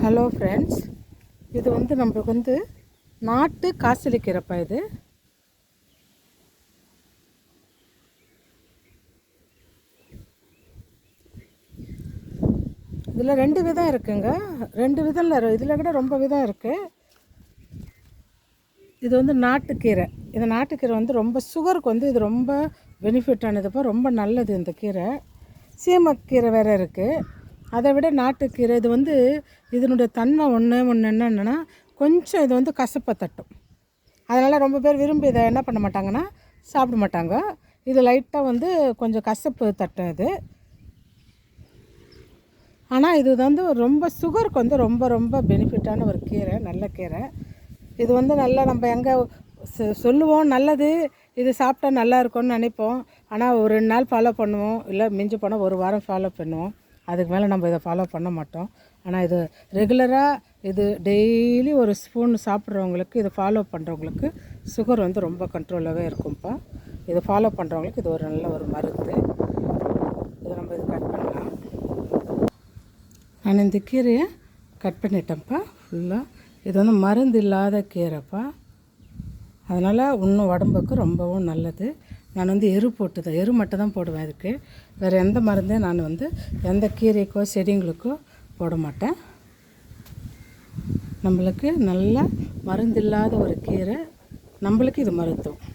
Hello friends, இது நம்மளுக்கு நாட்டு காசலிக்கீரைப்பா. இதில் 2 விதம் இருக்குங்க. 2 விதம் இல்லை, இதில் கூட ரொம்ப விதம் இருக்குது. இது நாட்டுக்கீரை. இந்த நாட்டுக்கீரை ரொம்ப சுகருக்கு இது ரொம்ப பெனிஃபிட்டானதுப்பா. ரொம்ப நல்லது இந்த கீரை. சீமக்கீரை வேறு இருக்குது. அதை விட நாட்டுக்கீரை இது இதனுடைய தன்மை ஒன்று என்னென்னா, கொஞ்சம் இது கசப்பை தட்டும். அதனால் ரொம்ப பேர் விரும்பி இதை என்ன பண்ண மாட்டாங்கன்னா சாப்பிட மாட்டாங்க. இது லைட்டாக கொஞ்சம் கசப்பு தட்டும் இது. ஆனால் இது ரொம்ப சுகருக்கு ரொம்ப ரொம்ப பெனிஃபிட்டான ஒரு கீரை, நல்ல கீரை. இது நல்லா நம்ம எங்கே சொல்லுவோம் நல்லது, இது சாப்பிட்டா நல்லா இருக்கும்னு நினைப்போம். ஆனால் ஒரு 2 நாள் ஃபாலோ பண்ணுவோம், இல்லை மிஞ்சி போனால் 1 வாரம் ஃபாலோ பண்ணுவோம். அதுக்கு மேலே நம்ம இதை ஃபாலோ பண்ண மாட்டோம். ஆனால் இது ரெகுலராக இது டெய்லி ஒரு ஸ்பூன் சாப்பிட்றவங்களுக்கு, இதை ஃபாலோ பண்ணுறவங்களுக்கு சுகர் ரொம்ப கண்ட்ரோலாகவே இருக்கும்ப்பா. இதை ஃபாலோ பண்ணுறவங்களுக்கு இது ஒரு நல்ல ஒரு மருந்து. இதை நம்ம இது கட் பண்ணலாம். நான் இந்த கீரையை கட் பண்ணிட்டேன்ப்பா ஃபுல்லாக. இது மருந்து இல்லாத கீரைப்பா. அதனால் இன்னும் உடம்புக்கு ரொம்பவும் நல்லது. நான் எரு போட்டுதான், எரு மட்டும் தான் போடுவேன் இதுக்கு. வேறு எந்த மருந்தையும் நான் எந்த கீரைக்கோ செடிங்களுக்கோ போட மாட்டேன். நம்மளுக்கு நல்ல மருந்து இல்லாத ஒரு கீரை, நம்மளுக்கு இது மருத்துவம்.